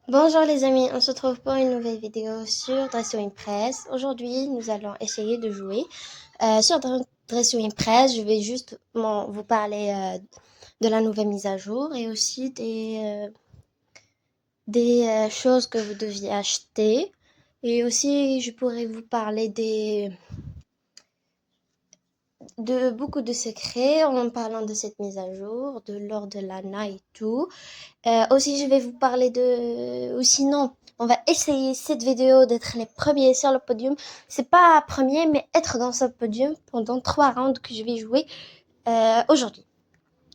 Bonjour les amis, on se retrouve pour une nouvelle vidéo sur Dressing Impress. Aujourd'hui, nous allons essayer de jouer sur Dressing Impress. Je vais juste vous parler de la nouvelle mise à jour et aussi des choses que vous deviez acheter. Et aussi, je pourrais vous parler de beaucoup de secrets en parlant de cette mise à jour, de l'ordre de l'ANA et tout. Aussi, je vais vous parler ou sinon, on va essayer cette vidéo d'être les premiers sur le podium. C'est pas premier, mais être dans ce podium pendant 3 rounds que je vais jouer aujourd'hui.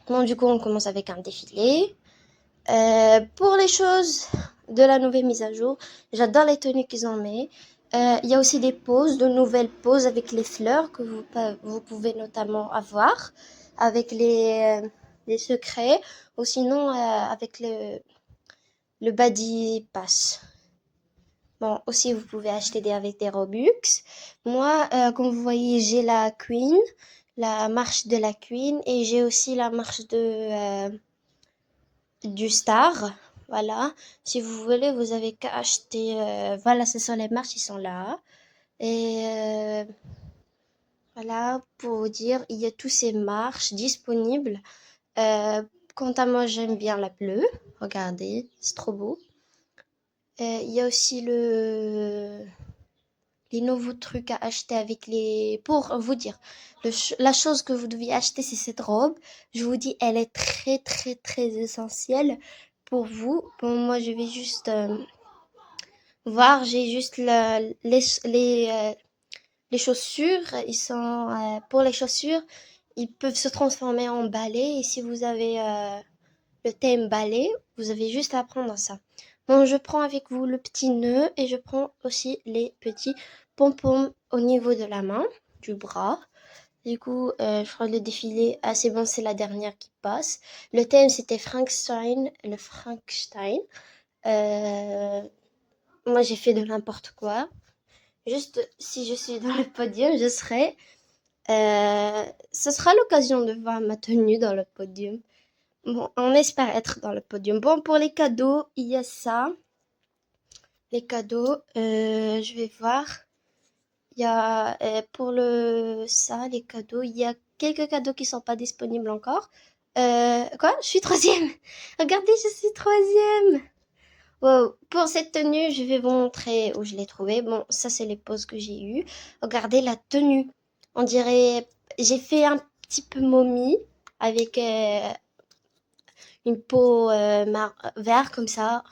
Bon, du coup, on commence avec un défilé. Pour les choses de la nouvelle mise à jour, j'adore les tenues qu'ils ont mis. Il y a aussi des poses, de nouvelles poses avec les fleurs que vous pouvez notamment avoir, avec les secrets, ou sinon avec le Body Pass. Bon, aussi, vous pouvez acheter avec des Robux. Moi, comme vous voyez, j'ai la Queen, la marche de la Queen, et j'ai aussi la marche du Star. Voilà. Si vous voulez, vous avez qu'à acheter. Voilà, ce sont les marches, ils sont là. Et voilà, pour vous dire, il y a tous ces marches disponibles. Euh, Quant à moi, j'aime bien la bleue. Regardez, c'est trop beau. Il y a aussi les nouveaux trucs à acheter avec les... Pour vous dire, la chose que vous deviez acheter, c'est cette robe. Je vous dis, elle est très, très, très essentielle pour vous. Bon, moi, je vais juste voir. J'ai juste les chaussures. Ils sont... pour les chaussures, ils peuvent se transformer en balai. Et si vous avez le thème balai, vous avez juste à prendre ça. Bon, je prends avec vous le petit nœud et je prends aussi les petits pompons au niveau de la main, du bras. Du coup, je crois le défilé, ah c'est bon, c'est la dernière qui passe. Le thème c'était Frankenstein, le Frankenstein. Euh, Moi j'ai fait de n'importe quoi. Juste si je suis dans le podium, je serai. Ce sera l'occasion de voir ma tenue dans le podium. Bon, on espère être dans le podium. Bon, pour les cadeaux, il y a ça. Les cadeaux, je vais voir. Il y a pour les cadeaux, il y a quelques cadeaux qui sont pas disponibles encore. Quoi? Je suis troisième. Regardez, je suis troisième. Wow. Pour cette tenue, je vais vous montrer où je l'ai trouvée. Bon, ça c'est les poses que j'ai eues. Regardez la tenue. On dirait, j'ai fait un petit peu momie avec une peau vert comme ça.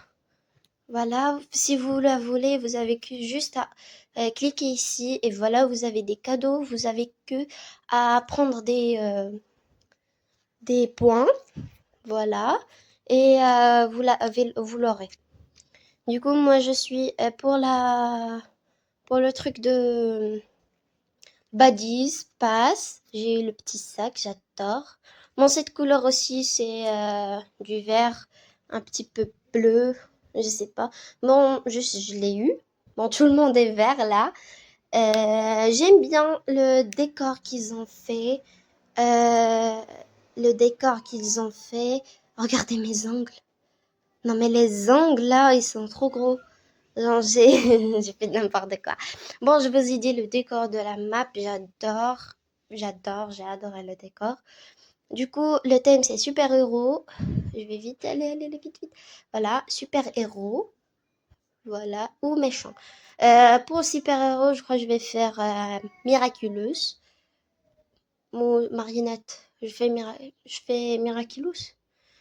Voilà, si vous la voulez, vous avez que juste à cliquer ici et voilà, vous avez des cadeaux, vous avez que à prendre des points, voilà, et vous l'aurez. Du coup, moi, je suis pour le truc de Baddies, passe. J'ai eu le petit sac, j'adore. Bon, cette couleur aussi, c'est du vert un petit peu bleu, je sais pas. Bon, je l'ai eu. Bon, tout le monde est vert là. J'aime bien le décor qu'ils ont fait. Euh, le décor qu'ils ont fait. Regardez mes ongles. Non, mais les ongles là, ils sont trop gros. Genre, j'ai fait n'importe quoi. Bon, je vous ai dit le décor de la map, j'adore. J'adore, j'ai adoré le décor. Du coup, le thème c'est super-héros. Je vais vite aller, vite, vite. Voilà, super-héros. Voilà, ou méchant. Pour super-héros, je crois que je vais faire Miraculous. Ou Marionnette. Je fais Miraculous.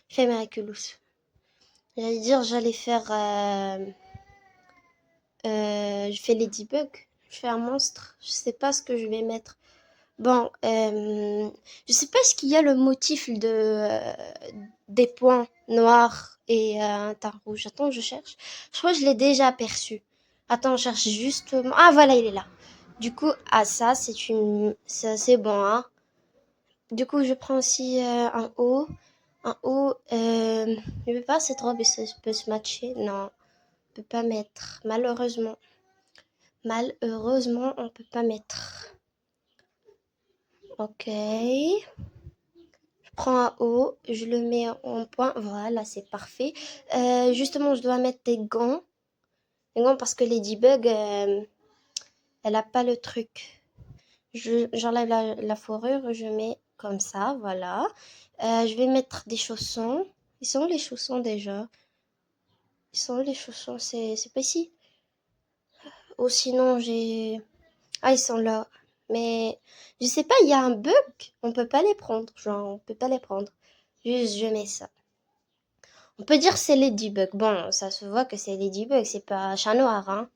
Je fais Miraculous. J'allais dire, j'allais faire je fais Ladybug. Je fais un monstre. Je sais pas ce que je vais mettre. Bon, je sais pas ce qu'il y a le motif des points noirs et un tas rouge. Attends, je cherche. Je crois que je l'ai déjà aperçu. Attends, je cherche justement. Ah voilà, il est là. Du coup, ah ça, c'est assez bon, hein. Du coup, je prends aussi un haut. Un haut, je veux pas cette robe, ça peut se matcher. Non, on peut pas mettre, malheureusement. Malheureusement, on peut pas mettre. Ok. Je prends un haut, je le mets en point. Voilà, c'est parfait. Justement, je dois mettre des gants. Des gants parce que Ladybug, elle a pas le truc. J'enlève la fourrure, je mets comme ça, voilà. Je vais mettre des chaussons. Ils sont où les chaussons déjà? Ils sont où les chaussons? C'est pas ici. Ou sinon, j'ai... Ah, ils sont là. Mais je sais pas, il y a un bug. On peut pas les prendre. Genre, on peut pas les prendre. Juste, je mets ça. On peut dire que c'est Ladybug. Bon, ça se voit que c'est Ladybug, c'est pas chat noir, hein.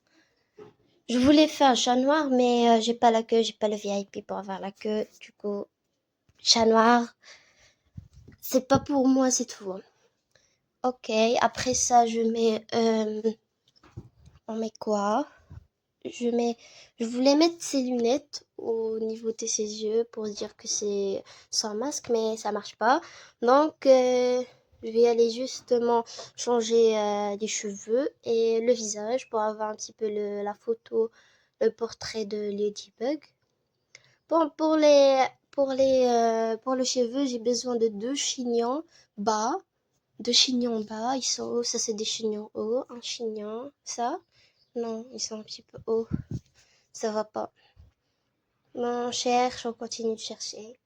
Je voulais faire un chat noir, mais j'ai pas la queue, j'ai pas le VIP pour avoir la queue. Du coup, chat noir, c'est pas pour moi, c'est tout. Ok, après ça, on met quoi? Je voulais mettre ses lunettes au niveau de ses yeux pour dire que c'est sans masque, mais ça marche pas. Donc, je vais aller justement changer les cheveux et le visage pour avoir un petit peu la photo, le portrait de Ladybug. Bon, pour les cheveux, j'ai besoin de deux chignons bas. Deux chignons bas, ils sont hauts, ça c'est des chignons hauts, un chignon, ça. Non, ils sont un petit peu hauts, ça va pas. Bon, on cherche, on continue de chercher.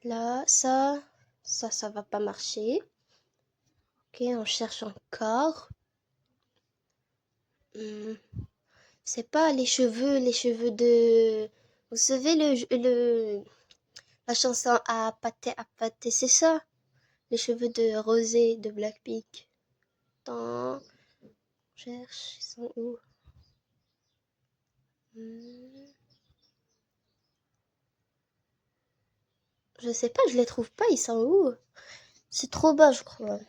Là, ça va pas marcher. Ok, on cherche encore. Hmm, c'est pas les cheveux de... Vous savez la chanson à pâté, c'est ça? Les cheveux de Rosé de Blackpink. Attends, on cherche, ils sont où? Hmm, je sais pas, je les trouve pas, ils sont où? C'est trop bas, je crois.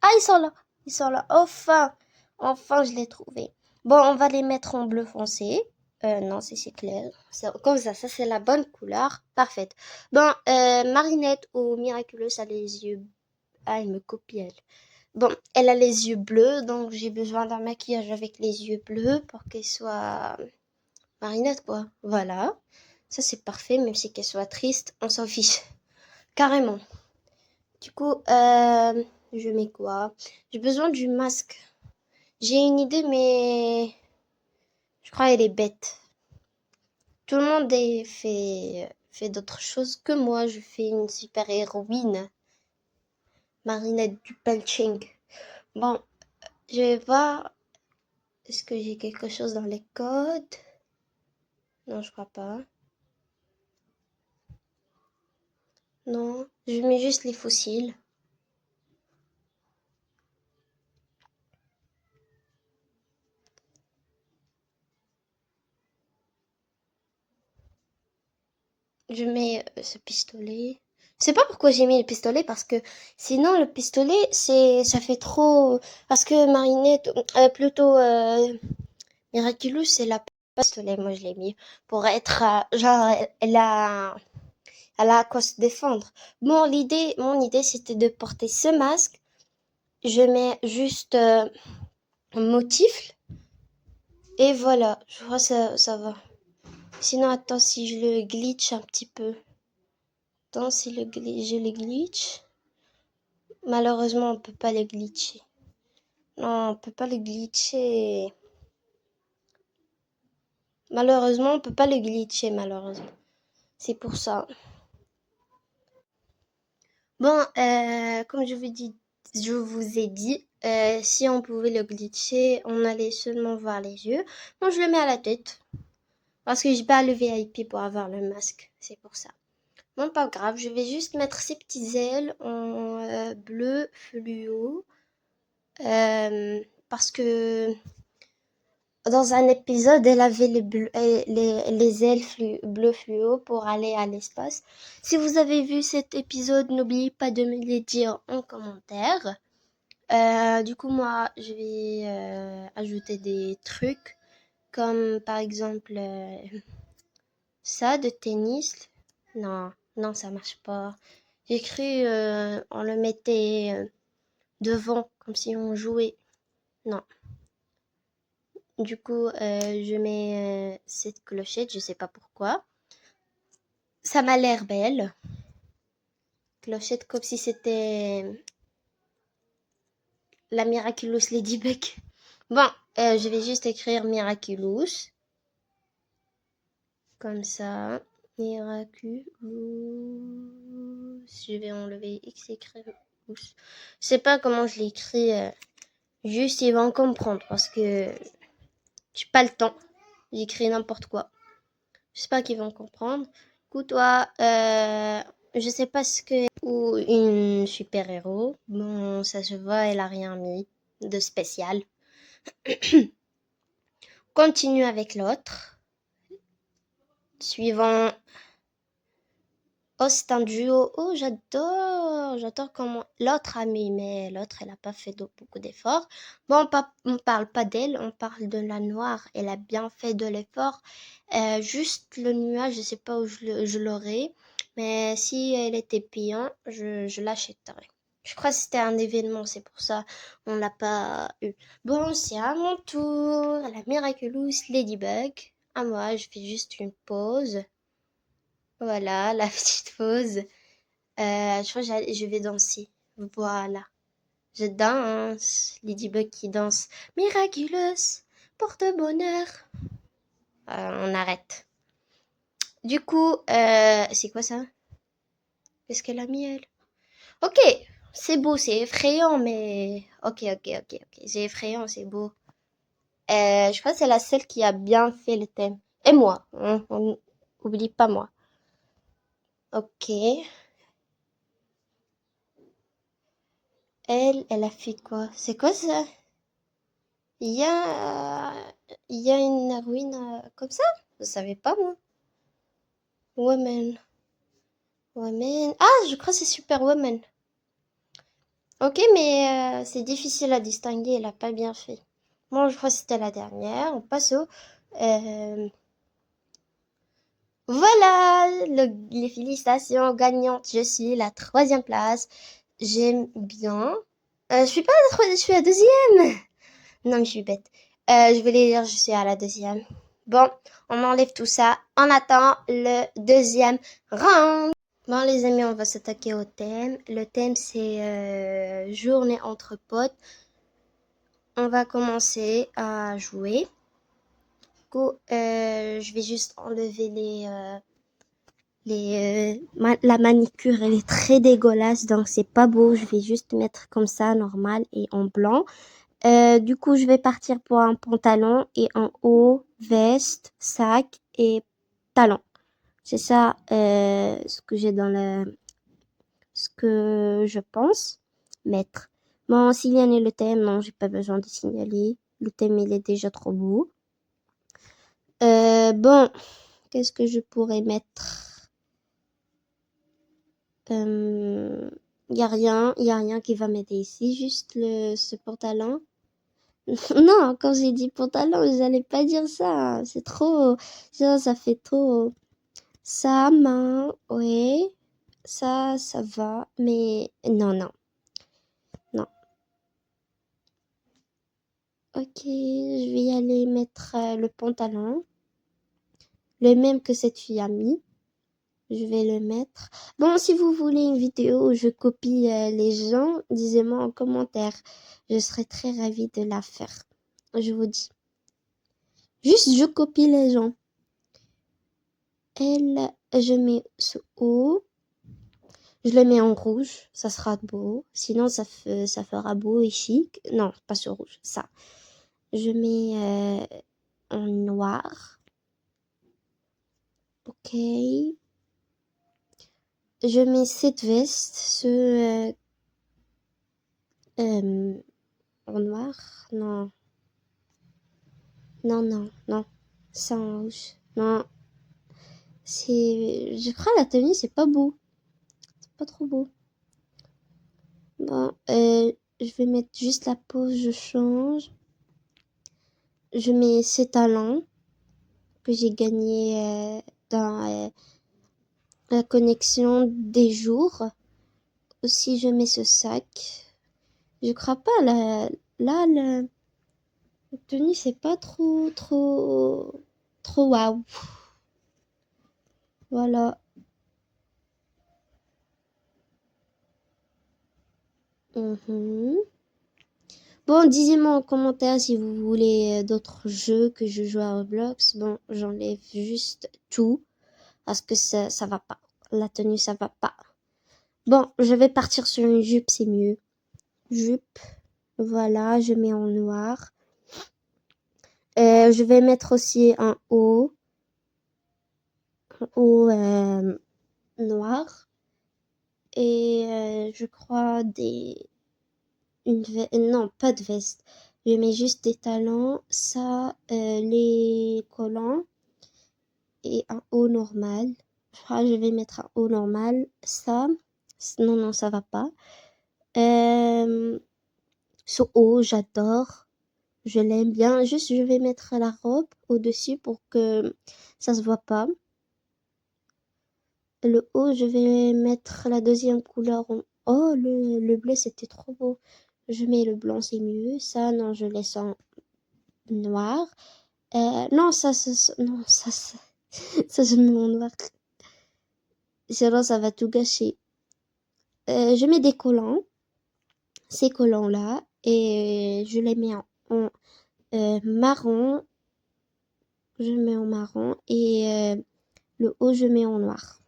Ah, ils sont là. Ils sont là. Enfin. Enfin, je l'ai trouvé. Bon, on va les mettre en bleu foncé. Non, c'est clair. C'est comme ça c'est la bonne couleur. Parfaite. Bon, Marinette ou Miraculous a les yeux... Ah, elle me copie, elle. Bon, elle a les yeux bleus, donc j'ai besoin d'un maquillage avec les yeux bleus pour qu'elle soit... Marinette, quoi. Voilà. Ça, c'est parfait, même si qu'elle soit triste, on s'en fiche. Carrément. Du coup, je mets quoi? J'ai besoin du masque. J'ai une idée, mais je crois qu'elle est bête. Tout le monde fait d'autres choses que moi. Je fais une super héroïne. Marinette du punching. Bon, je vais voir. Est-ce que j'ai quelque chose dans les codes? Non, je crois pas. Non, je mets juste les fossiles. Je mets ce pistolet. Je sais pas pourquoi j'ai mis le pistolet parce que sinon le pistolet ça fait trop parce que Marinette plutôt Miraculous c'est la pistolet moi je l'ai mis pour être genre elle a à quoi se défendre. Bon mon idée c'était de porter ce masque. Je mets juste un motif et voilà, je crois que ça va. Sinon attends si je le glitch un petit peu. Attends si je le glitch. Malheureusement, on peut pas le glitcher. Non, on peut pas le glitcher. Malheureusement, on peut pas le glitcher, malheureusement. C'est pour ça. Bon, comme je vous ai dit, si on pouvait le glitcher, on allait seulement voir les yeux. Bon, je le mets à la tête. Parce que j'ai pas le VIP pour avoir le masque. C'est pour ça. Bon, pas grave. Je vais juste mettre ces petites ailes en bleu fluo. Parce que dans un épisode, elle avait les ailes bleu fluo pour aller à l'espace. Si vous avez vu cet épisode, n'oubliez pas de me le dire en commentaire. Du coup, moi, je vais ajouter des trucs comme par exemple ça de tennis. Non, non, ça marche pas. J'ai cru on le mettait devant comme si on jouait. Non. Du coup, je mets cette clochette, je sais pas pourquoi. Ça m'a l'air belle. Clochette comme si c'était la Miraculous Ladybug. Bon, je vais juste écrire Miraculous. Comme ça. Miraculous. Je vais enlever X écrire. Je sais pas comment je l'écris. Juste, ils vont comprendre parce que j'ai pas le temps. J'écris n'importe quoi. J'espère qu'ils vont comprendre. Écoute, toi, je sais pas ce que ou une super-héros. Bon, ça se voit, elle a rien mis de spécial. Continue avec l'autre. Suivant. Oh, c'est un duo. Oh, j'adore comment l'autre a mis, mais l'autre, elle a pas fait beaucoup d'efforts. Bon, on parle pas d'elle, on parle de la noire. Elle a bien fait de l'effort. Juste le nuage, je sais pas où je l'aurais, mais si elle était payant, je l'achèterais. Je crois que c'était un événement, c'est pour ça on l'a pas eu. Bon, c'est à mon tour. La Miraculous Ladybug. À moi, je fais juste une pause. Voilà, la petite pause. Je crois que je vais danser. Voilà. Je danse. Ladybug qui danse. Miraculous. Porte-bonheur. On arrête. Du coup, c'est quoi ça? Qu'est-ce qu'elle a mis, elle? Ok, c'est beau, c'est effrayant, mais... Ok. C'est effrayant, c'est beau. Je crois que c'est la seule qui a bien fait le thème. Et moi, hein, on oublie pas moi. Ok. Elle a fait quoi? C'est quoi ça? Il y a, il y a une héroïne comme ça? Je savais pas moi. Woman. Woman. Ah, je crois que c'est Superwoman. Ok, mais c'est difficile à distinguer. Elle a pas bien fait. Bon, je crois que c'était la dernière. On passe au. euh, Voilà, les félicitations gagnantes. Je suis la 3e place. J'aime bien. Je suis pas à la 3e, je suis à la 2e. Non, mais je suis bête. Je voulais dire, je suis à la 2e. Bon, on enlève tout ça. On attend le 2e round. Bon, les amis, on va s'attaquer au thème. Le thème, c'est journée entre potes. On va commencer à jouer. Du coup, je vais juste enlever la manicure, elle est très dégueulasse, donc c'est pas beau. Je vais juste mettre comme ça, normal et en blanc. Du coup, je vais partir pour un pantalon et en haut, veste, sac et talons. C'est ça ce que j'ai ce que je pense mettre. Bon, signaler le thème, non, j'ai pas besoin de signaler. Le thème, il est déjà trop beau. Bon, qu'est-ce que je pourrais mettre? Y a rien qui va m'aider ici, juste ce pantalon. Non, quand j'ai dit pantalon, j'allais pas dire ça. C'est trop, ça fait trop. Ça, main, ouais. Ça va. Mais non. Ok, je vais y aller mettre le pantalon. Le même que cette fille a mis. Je vais le mettre. Bon, si vous voulez une vidéo où je copie les gens, disez-moi en commentaire. Je serais très ravie de la faire. Je vous dis. Juste, je copie les gens. Je mets ce haut. Je le mets en rouge. Ça sera beau. Sinon, ça fera beau et chic. Non, pas ce rouge. Ça. Je mets en noir. Ok. Je mets cette veste, en noir. Non. Non. Ça en rouge. Non. Je crois la tenue, c'est pas beau. C'est pas trop beau. Bon, je vais mettre juste la pose, je change. Je mets ces talents que j'ai gagné dans la connexion des jours. Aussi, je mets ce sac. Je crois pas, là, la tenue, c'est pas trop waouh. Voilà. Mhm. Bon, dites-moi en commentaire si vous voulez d'autres jeux que je joue à Roblox. Bon, j'enlève juste tout parce que ça va pas. La tenue, ça va pas. Bon, je vais partir sur une jupe, c'est mieux. Jupe, voilà, je mets en noir. Je vais mettre aussi un haut noir. Et je crois non, pas de veste. Je mets juste des talons, ça, les collants et un haut normal. Je crois que je vais mettre un haut normal. Ça, non, non, ça va pas. Ce haut, j'adore. Je l'aime bien. Juste, je vais mettre la robe au-dessus pour que ça se voit pas. Le haut, je vais mettre la deuxième couleur. Oh, le bleu, c'était trop beau. Je mets le blanc, c'est mieux. Ça, non, je laisse en noir. Non, non, ça, je mets en noir. Sinon, ça va tout gâcher. Je mets des collants, ces collants-là, et je les mets en marron. Je mets en marron et le haut, je mets en noir.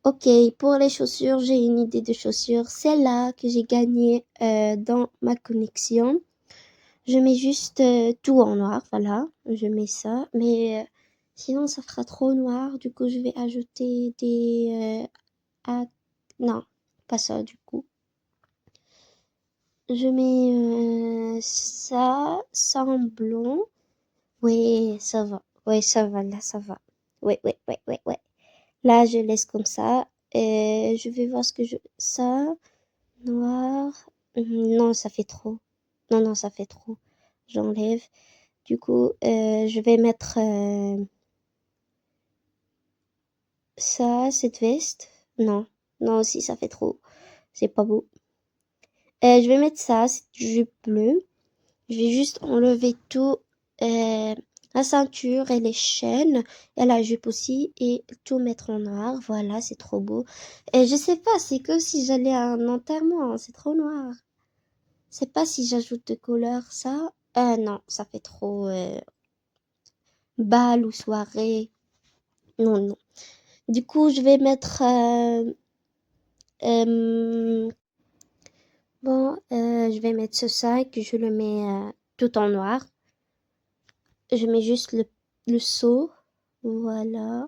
Ok, pour les chaussures, j'ai une idée de chaussures. Celle-là que j'ai gagnée dans ma connexion. Je mets juste tout en noir, voilà. Je mets ça, mais sinon ça fera trop noir. Du coup, je vais ajouter des... non, pas ça du coup. Je mets ça en blond. Oui, ça va. Oui, ça va, là, ça va. Ouais, ouais, ouais, ouais, ouais. Là, je laisse comme ça. Et je vais voir ce que je... Ça, noir. Non, ça fait trop. Non, non, ça fait trop. J'enlève. Du coup, je vais mettre ça, cette veste. Non, non aussi, ça fait trop. C'est pas beau. Je vais mettre ça, cette jupe bleue. Je vais juste enlever tout, la ceinture et les chaînes et la jupe aussi et tout mettre en noir. Voilà, c'est trop beau. Et je sais pas, c'est comme si j'allais à un enterrement, hein, c'est trop noir. Je sais pas si j'ajoute de couleur, ça. Non, ça fait trop bal ou soirée. Non, non. Du coup, je vais mettre je vais mettre ce sac, je le mets tout en noir. Je mets juste le seau. Voilà.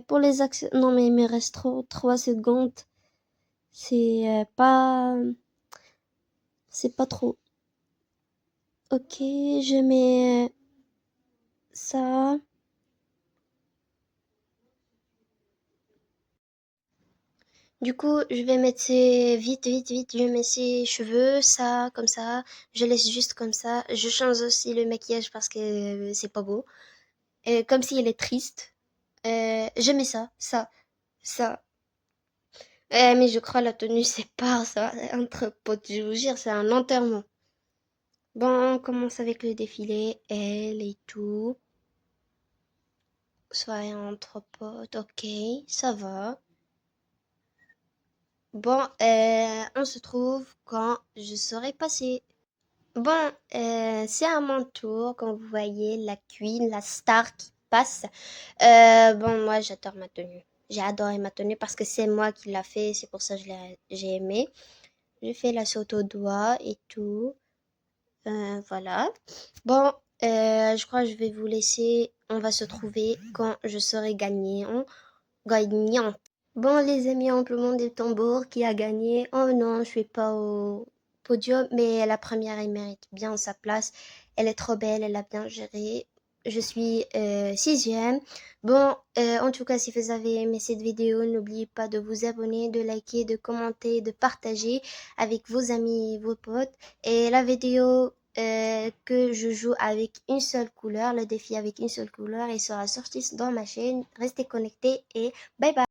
Pour les accessoires, non mais il me reste 3 secondes. C'est pas trop. Ok, je mets ça. Du coup, je vais mettre vite, vite, vite. Je mets ses cheveux, ça, comme ça. Je laisse juste comme ça. Je change aussi le maquillage parce que c'est pas beau. Comme si elle est triste. Je mets ça. Mais je crois la tenue c'est pas ça. Entre potes, je vous jure, c'est un enterrement. Bon, on commence avec le défilé. Elle et tout. Soirée entre potes, ok, ça va. Bon, on se trouve quand je serai passée. Bon, c'est à mon tour quand vous voyez la queen, la star qui passe. Bon, moi j'adore ma tenue. J'ai adoré ma tenue parce que c'est moi qui l'a fait, c'est pour ça que j'ai aimé. J'ai fait la saute au doigt et tout. Voilà. Bon, je crois que je vais vous laisser. On va se trouver quand je serai gagnante. Bon, les amis, on demande des tambours qui a gagné. Oh non, je suis pas au podium, mais la première, elle mérite bien sa place. Elle est trop belle, elle a bien géré. Je suis sixième. Bon, en tout cas, si vous avez aimé cette vidéo, n'oubliez pas de vous abonner, de liker, de commenter, de partager avec vos amis et vos potes. Et la vidéo que je joue avec une seule couleur, le défi avec une seule couleur, il sera sorti dans ma chaîne. Restez connectés et bye bye.